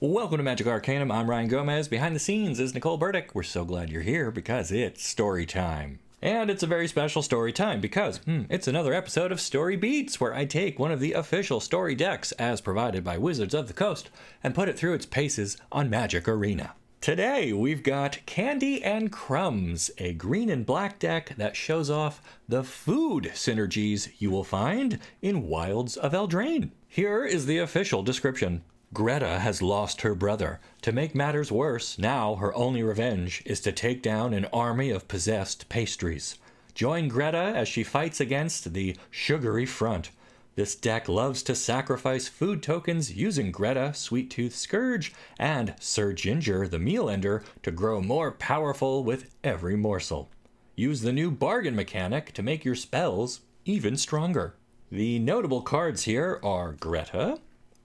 Welcome to Magic Arcanum. I'm Ryan Gomez. Behind the scenes is Nicole Burdick. We're so glad you're here because it's story time. And it's a very special story time because it's another episode of Story Beats, where I take one of the official story decks as provided by Wizards of the Coast and put it through its paces on Magic Arena. Today we've got Candy and Crumbs, a green and black deck that shows off the food synergies you will find in Wilds of Eldraine. Here is the official description. Greta has lost her brother. To make matters worse, now her only revenge is to take down an army of possessed pastries. Join Greta as she fights against the sugary front. This deck loves to sacrifice food tokens using Greta, Sweettooth Scourge, and Sir Ginger, the meal ender, to grow more powerful with every morsel. Use the new bargain mechanic to make your spells even stronger. The notable cards here are Greta,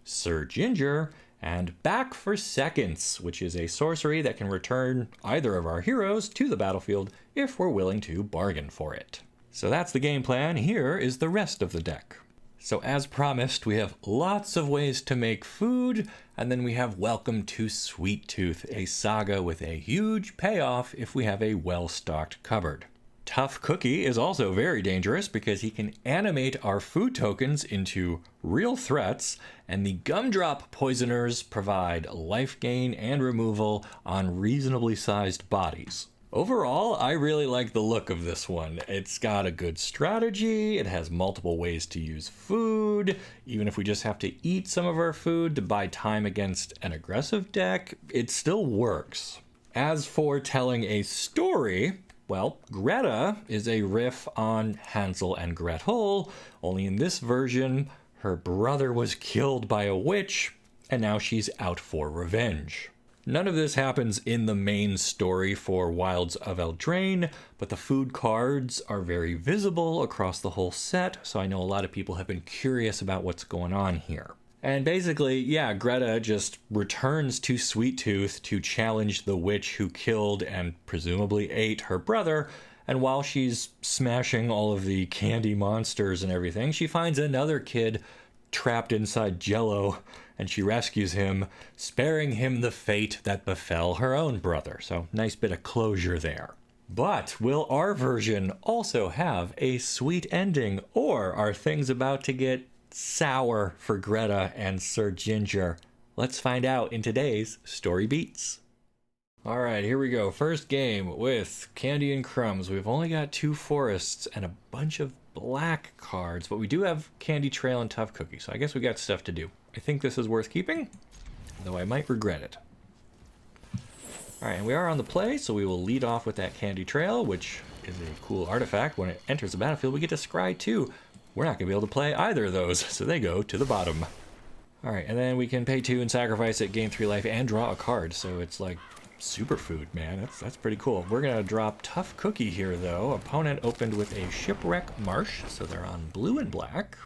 Sir Ginger, and Back for Seconds, which is a sorcery that can return either of our heroes to the battlefield if we're willing to bargain for it. So that's the game plan. Here is the rest of the deck. So as promised, we have lots of ways to make food, and then we have Welcome to Sweettooth, a saga with a huge payoff if we have a well-stocked cupboard. Tough Cookie is also very dangerous because he can animate our food tokens into real threats, and the Gumdrop Poisoners provide life gain and removal on reasonably sized bodies. Overall, I really like the look of this one. It's got a good strategy, it has multiple ways to use food, even if we just have to eat some of our food to buy time against an aggressive deck, it still works. As for telling a story, well, Greta is a riff on Hansel and Gretel, only in this version, her brother was killed by a witch, and now she's out for revenge. None of this happens in the main story for Wilds of Eldraine, but the food cards are very visible across the whole set, so I know a lot of people have been curious about what's going on here. And basically, yeah, Greta just returns to Sweettooth to challenge the witch who killed and presumably ate her brother, and while she's smashing all of the candy monsters and everything, she finds another kid trapped inside Jello, and she rescues him, sparing him the fate that befell her own brother. So nice bit of closure there. But will our version also have a sweet ending, or are things about to get sour for Greta and Sir Ginger? Let's find out in today's Story Beats. All right, here we go. First game with Candy and Crumbs. We've only got 2 forests and a bunch of black cards, but we do have Candy Trail and Tough Cookie, so I guess we got stuff to do. I think this is worth keeping, though I might regret it. All right, and we are on the play, so we will lead off with that Candy Trail, which is a cool artifact. When it enters the battlefield, we get to scry 2. We're not going to be able to play either of those, so they go to the bottom. All right, and then we can pay 2 and sacrifice it, gain 3 life, and draw a card, so it's like superfood, man. That's pretty cool. We're going to drop Tough Cookie here, though. Opponent opened with a Shipwreck Marsh, so they're on blue and black.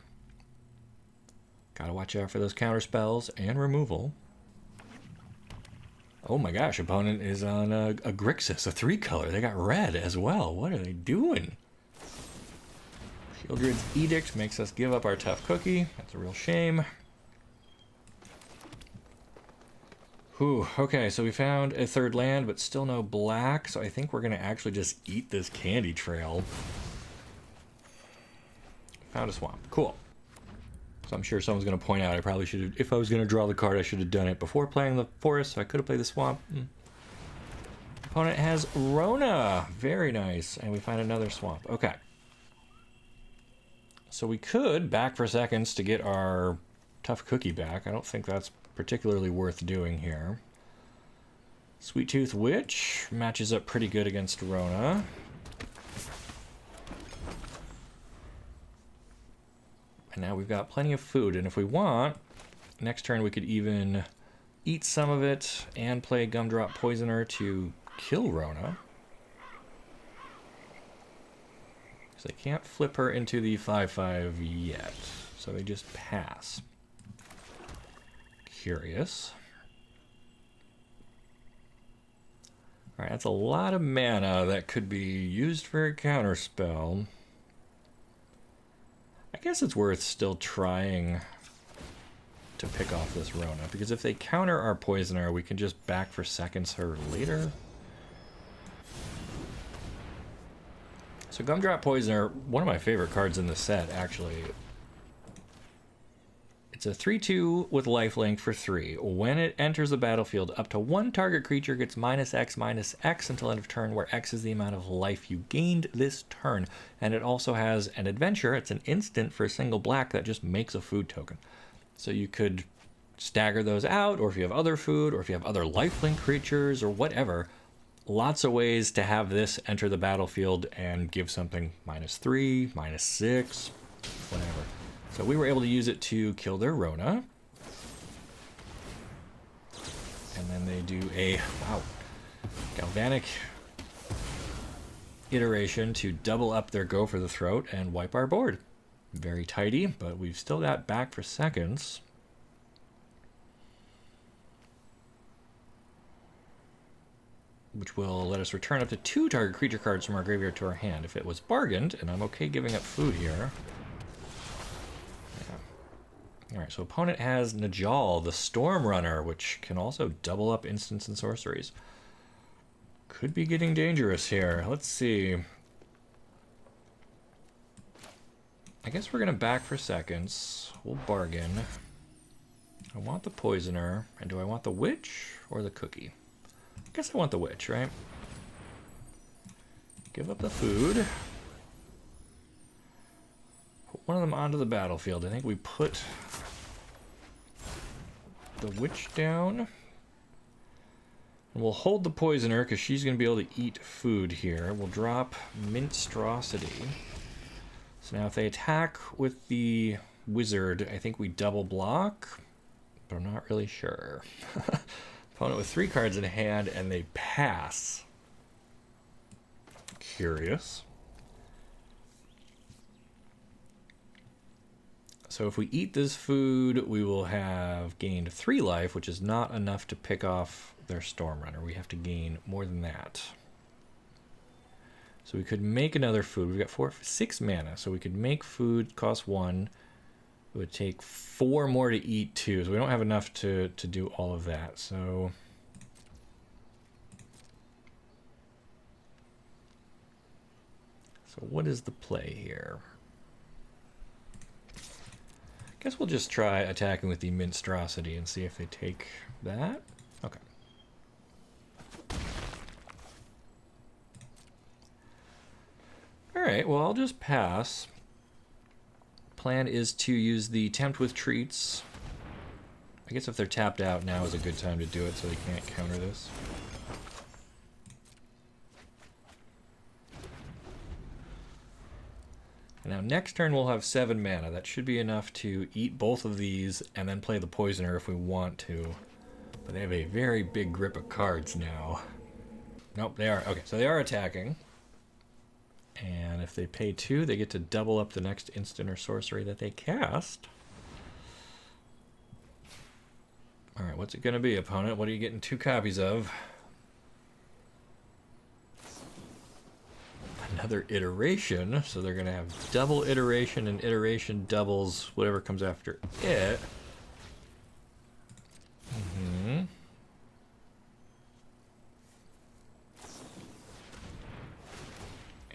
Gotta watch out for those counter spells and removal. Oh my gosh, opponent is on a Grixis, a 3-color. They got red as well. What are they doing? Shieldred's Edict makes us give up our Tough Cookie. That's a real shame. Whew, okay, so we found a 3rd land, but still no black, so I think we're going to actually just eat this Candy Trail. Found a swamp. Cool. So I'm sure someone's going to point out I probably should have, if I was going to draw the card, I should have done it before playing the forest, so I could have played the swamp. Opponent has Rona. Very nice. And we find another swamp. Okay. So we could back for seconds to get our Tough Cookie back. I don't think that's particularly worth doing here. Sweettooth Witch matches up pretty good against Rona. And now we've got plenty of food, and if we want, next turn we could even eat some of it and play Gumdrop Poisoner to kill Rona. Because they can't flip her into the 5/5 yet, so they just pass. Curious. Alright, that's a lot of mana that could be used for a counterspell. I guess it's worth still trying to pick off this Rona, because if they counter our Poisoner, we can just back for seconds her later. So Gumdrop Poisoner, one of my favorite cards in the set, actually. It's a 3/2 with lifelink for 3. When it enters the battlefield, up to one target creature gets -X/-X until end of turn, where X is the amount of life you gained this turn. And it also has an adventure. It's an instant for a single black that just makes a food token. So you could stagger those out, or if you have other food, or if you have other lifelink creatures, or whatever. Lots of ways to have this enter the battlefield and give something -3, -6, whatever. So we were able to use it to kill their Rona. And then they do a, wow, galvanic iteration to double up their Go for the Throat and wipe our board. Very tidy, but we've still got back for seconds. Which will let us return up to 2 target creature cards from our graveyard to our hand. If it was bargained, and I'm okay giving up food here. Yeah. Alright, so opponent has Najal, the Storm Runner, which can also double up instants and sorceries. Could be getting dangerous here. Let's see. I guess we're going to back for seconds. We'll bargain. I want the Poisoner, and do I want the Witch or the Cookie? I guess I want the Witch, right? Give up the food. Put one of them onto the battlefield. I think we put the Witch down. And we'll hold the Poisoner because she's going to be able to eat food here. We'll drop Minstrosity. So now if they attack with the Wizard, I think we double block. But I'm not really sure. Opponent with 3 cards in hand, and they pass. Curious. So if we eat this food, we will have gained 3 life, which is not enough to pick off their Storm Runner. We have to gain more than that. So we could make another food. We've got 6 mana, so we could make food, cost 1. It would take 4 more to eat 2, so we don't have enough to do all of that. So what is the play here? I guess we'll just try attacking with the Minstrosity and see if they take that. Okay. Alright, well, I'll just pass. Plan is to use the Tempt with Treats. I guess if they're tapped out, now is a good time to do it so they can't counter this. And now next turn we'll have 7 mana. That should be enough to eat both of these and then play the Poisoner if we want to. But they have a very big grip of cards now. Nope, they are. Okay, so they are attacking. And if they pay 2, they get to double up the next instant or sorcery that they cast. Alright, what's it going to be, opponent? What are you getting 2 copies of? Another iteration, so they're going to have double iteration and iteration doubles, whatever comes after it.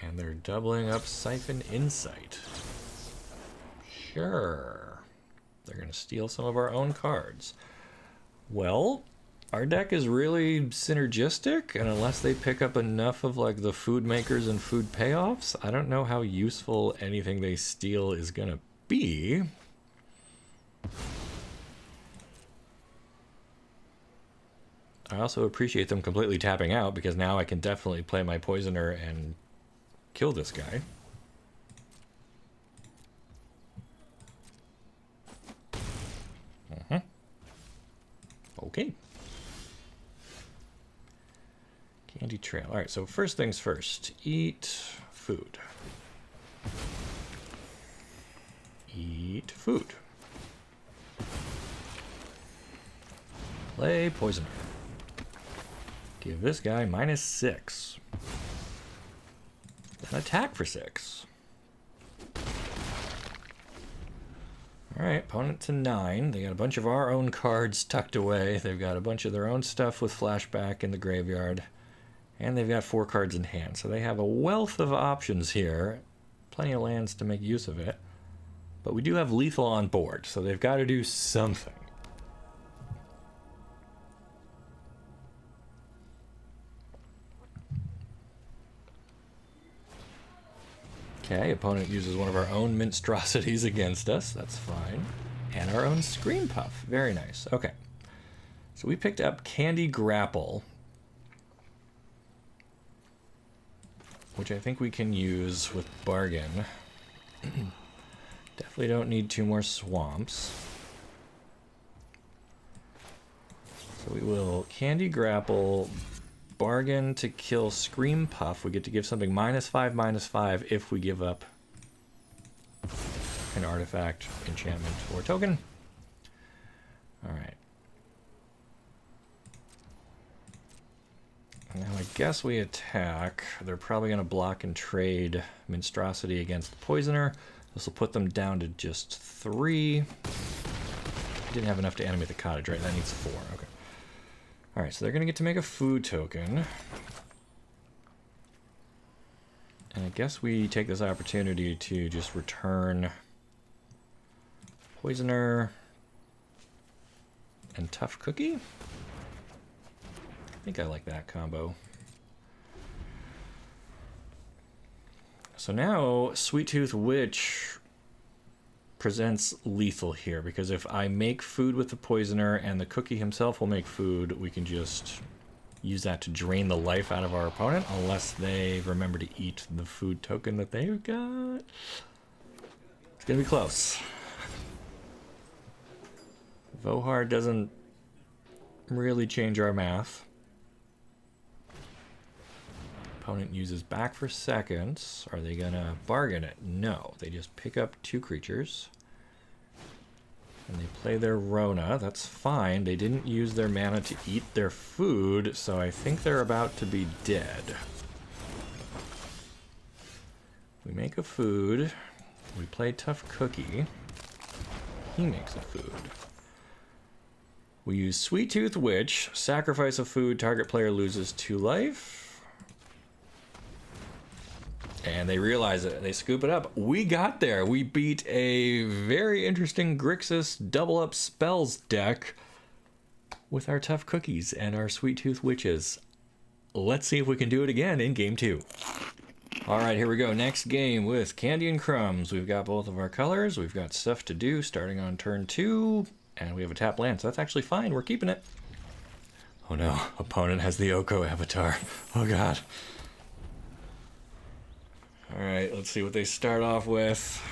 And they're doubling up Siphon Insight. Sure. They're going to steal some of our own cards. Well, our deck is really synergistic, and unless they pick up enough of like the food makers and food payoffs, I don't know how useful anything they steal is going to be. I also appreciate them completely tapping out, because now I can definitely play my Poisoner and kill this guy. Okay. Candy Trail. Alright, so first things first. Eat food. Eat food. Play Poisoner. Give this guy -6. Then attack for 6. Alright, Alright, opponent to 9. They got a bunch of our own cards tucked away. They've got a bunch of their own stuff with flashback in the graveyard. And they've got 4 cards in hand. So they have a wealth of options here. Plenty of lands to make use of it. But we do have lethal on board, so they've got to do something. Okay, opponent uses one of our own monstrosities against us. That's fine. And our own Scream Puff. Very nice. Okay. So we picked up Candy Grapple, which I think we can use with Bargain. Definitely don't need 2 more swamps. So we will Candy Grapple, Bargain to kill Scream Puff. We get to give something -5/-5 if we give up an artifact, enchantment, or token. Alright. Now I guess we attack. They're probably going to block and trade Monstrosity against the Poisoner. This will put them down to just 3. Didn't have enough to animate the cottage, right? That needs 4. Okay. Alright, so they're going to get to make a food token. And I guess we take this opportunity to just return Poisoner and Tough Cookie. I think I like that combo. So now Sweettooth Witch presents lethal here, because if I make food with the Poisoner and the Cookie himself will make food, we can just use that to drain the life out of our opponent, unless they remember to eat the food token that they've got. It's gonna be close. Vohar doesn't really change our math. Opponent uses back for seconds. Are they gonna bargain it? No. They just pick up 2 creatures. And they play their Rona. That's fine. They didn't use their mana to eat their food, so I think they're about to be dead. We make a food. We play Tough Cookie. He makes a food. We use Sweettooth Witch. Sacrifice a food. Target player loses 2 life. And they realize it. They scoop it up. We got there. We beat a very interesting Grixis double up spells deck with our Tough Cookies and our Sweettooth Witches. Let's see if we can do it again in game 2. All right, here we go. Next game with Candy and Crumbs. We've got both of our colors. We've got stuff to do starting on turn 2. And we have a tap land, so that's actually fine. We're keeping it. Oh no, opponent has the Oko avatar. Oh god. Alright, let's see what they start off with.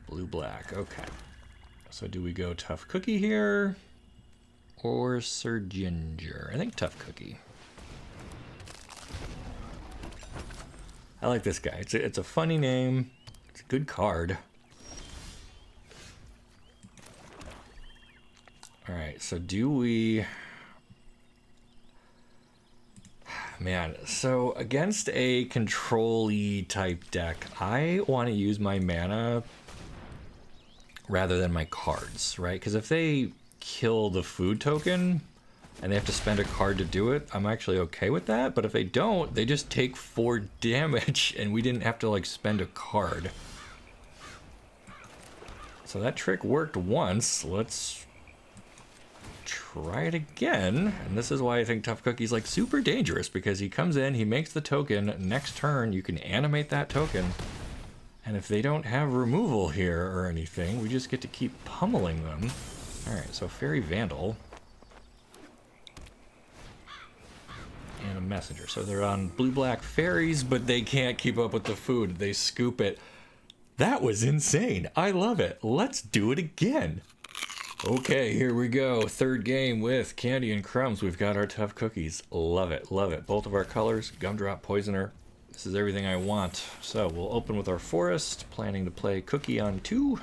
Blue-black, okay. So do we go Tough Cookie here? Or Sir Ginger? I think Tough Cookie. I like this guy. It's a funny name. It's a good card. Alright, so do we... Man, so against a control-y type deck, I want to use my mana rather than my cards, right? Because if they kill the food token and they have to spend a card to do it, I'm actually okay with that. But if they don't, they just take 4 damage and we didn't have to like spend a card. So that trick worked once. Let's try it again. And this is why I think Tough Cookie's like super dangerous, because he comes in, he makes the token, next turn you can animate that token, and if they don't have removal here or anything, we just get to keep pummeling them. Alright, so Fairy Vandal and a Messenger. So they're on blue-black fairies, but they can't keep up with the food. They scoop it. That was insane. I love it. Let's do it again. Okay, here we go. Third game with Candy and Crumbs. We've got our Tough Cookies. Love it, love it. Both of our colors, Gumdrop, Poisoner. This is everything I want. So we'll open with our Forest, planning to play Cookie on 2.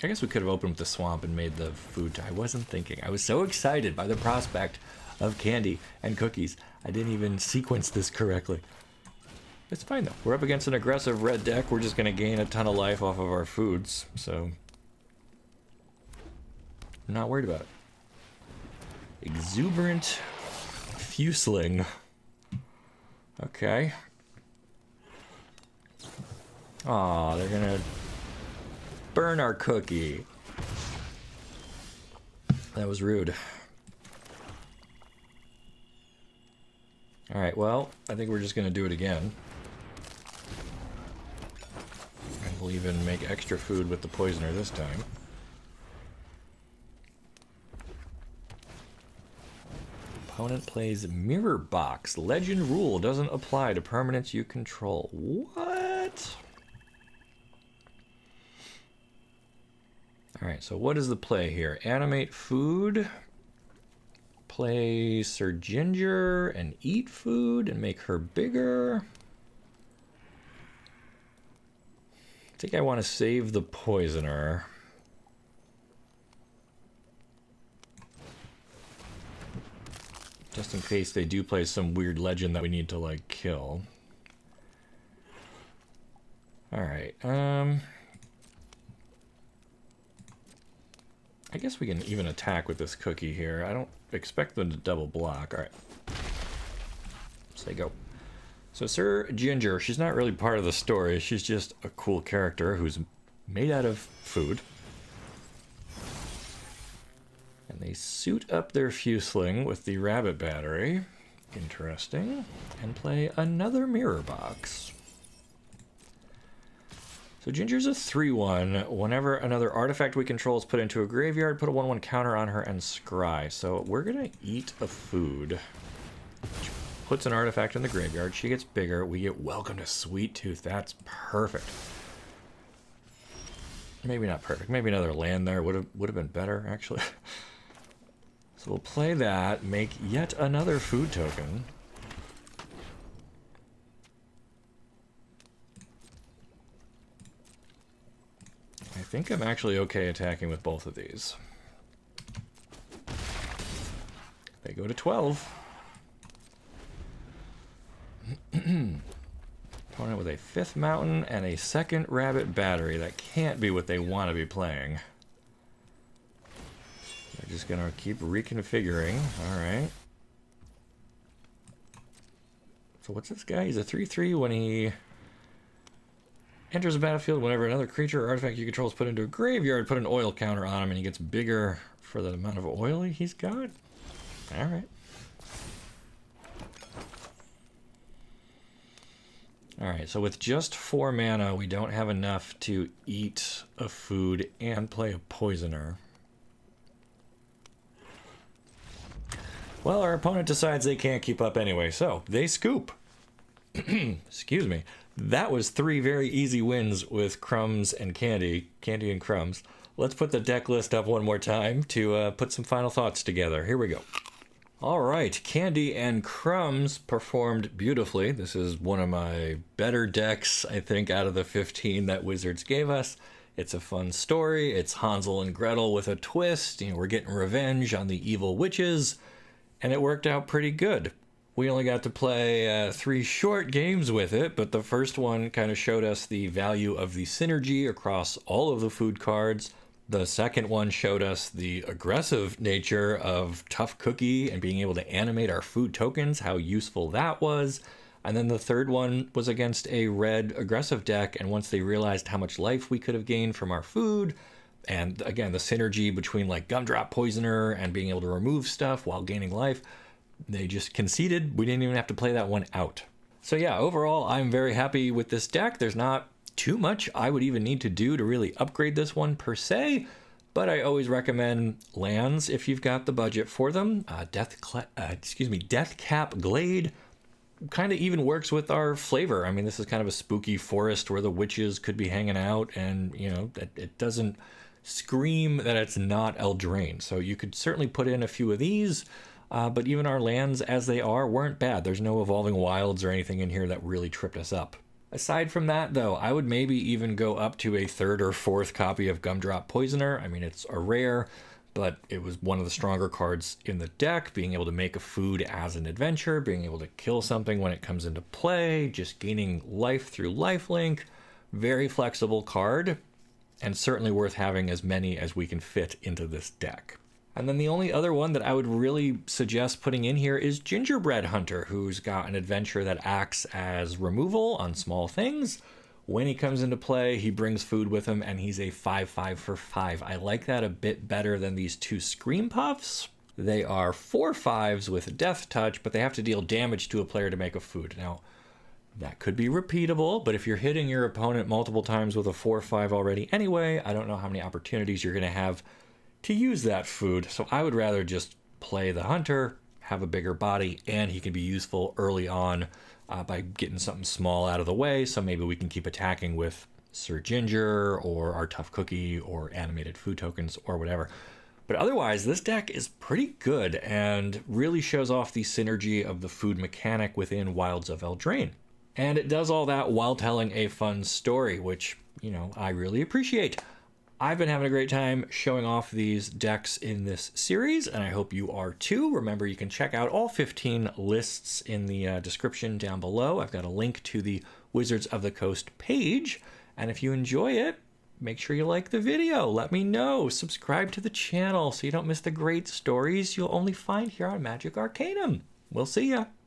I guess we could have opened with the Swamp and made the food. I wasn't thinking. I was so excited by the prospect of Candy and Cookies. I didn't even sequence this correctly. It's fine though. We're up against an aggressive red deck. We're just going to gain a ton of life off of our foods. So I'm not worried about it. Exuberant Fusling. Okay. Aw, they're gonna burn our cookie. That was rude. Alright, well, I think we're just gonna do it again. And we'll even make extra food with the poisoner this time. Opponent plays Mirror Box. Legend rule doesn't apply to permanents you control. What? Alright, so what is the play here? Animate food, play Sir Ginger and eat food and make her bigger. I think I want to save the poisoner. Just in case they do play some weird legend that we need to, like, kill. Alright, I guess we can even attack with this cookie here. I don't expect them to double block. Alright. Say go. So Sir Ginger, she's not really part of the story. She's just a cool character who's made out of food. And they suit up their Fusling with the rabbit battery. Interesting. And play another mirror box. So Ginger's a 3/1. Whenever another artifact we control is put into a graveyard, put a 1/1 counter on her and scry. So we're gonna eat a food. Which puts an artifact in the graveyard. She gets bigger. We get Welcome to Sweettooth. That's perfect. Maybe not perfect. Maybe another land there would have been better, actually. So we'll play that, make yet another food token. I think I'm actually okay attacking with both of these. They go to 12. Opponent with a 5th mountain and a 2nd rabbit battery. That can't be what they want to be playing. They're just gonna keep reconfiguring. Alright. So what's this guy? He's a 3/3 when he enters the battlefield. Whenever another creature or artifact you control is put into a graveyard, put an oil counter on him and he gets bigger for the amount of oil he's got. Alright. Alright, so with just 4 mana, we don't have enough to eat a food and play a poisoner. Well, our opponent decides they can't keep up anyway, so they scoop. Excuse me. That was 3 very easy wins with Crumbs and Candy and Crumbs. Let's put the deck list up one more time to put some final thoughts together. Here we go. All right, Candy and Crumbs performed beautifully. This is one of my better decks, I think, out of the 15 that Wizards gave us. It's a fun story. It's Hansel and Gretel with a twist. You know, we're getting revenge on the evil witches, and it worked out pretty good. We only got to play 3 short games with it, but the first one kind of showed us the value of the synergy across all of the food cards. The second one showed us the aggressive nature of Tough Cookie and being able to animate our food tokens, how useful that was. And then the third one was against a red aggressive deck, and once they realized how much life we could have gained from our food, and again, the synergy between like Gumdrop Poisoner and being able to remove stuff while gaining life, they just conceded. We didn't even have to play that one out. So yeah, overall, I'm very happy with this deck. There's not too much I would even need to do to really upgrade this one per se, but I always recommend lands if you've got the budget for them. Death Cap Glade kind of even works with our flavor. I mean, this is kind of a spooky forest where the witches could be hanging out, and you know, it doesn't scream that it's not Eldraine. So you could certainly put in a few of these, but even our lands as they are weren't bad. There's no Evolving Wilds or anything in here that really tripped us up. Aside from that, though, I would maybe even go up to a 3rd or 4th copy of Gumdrop Poisoner. I mean, it's a rare, but it was one of the stronger cards in the deck, being able to make a food as an adventure, being able to kill something when it comes into play, just gaining life through lifelink. Very flexible card. and certainly worth having as many as we can fit into this deck. And then the only other one that I would really suggest putting in here is Gingerbread Hunter, who's got an adventure that acts as removal on small things. When he comes into play, he brings food with him, and he's a 5/5 for 5. I like that a bit better than these two Scream Puffs. They are 4/5s with Death Touch, but they have to deal damage to a player to make a food. Now, that could be repeatable, but if you're hitting your opponent multiple times with a 4/5 already anyway, I don't know how many opportunities you're going to have to use that food. So I would rather just play the Hunter, have a bigger body, and he can be useful early on by getting something small out of the way. So maybe we can keep attacking with Sir Ginger or our Tough Cookie or animated food tokens or whatever. But otherwise, this deck is pretty good and really shows off the synergy of the food mechanic within Wilds of Eldraine. And it does all that while telling a fun story, which, I really appreciate. I've been having a great time showing off these decks in this series, and I hope you are too. Remember, you can check out all 15 lists in the description down below. I've got a link to the Wizards of the Coast page, and if you enjoy it, make sure you like the video. Let me know. Subscribe to the channel so you don't miss the great stories you'll only find here on Magic Arcanum. We'll see ya.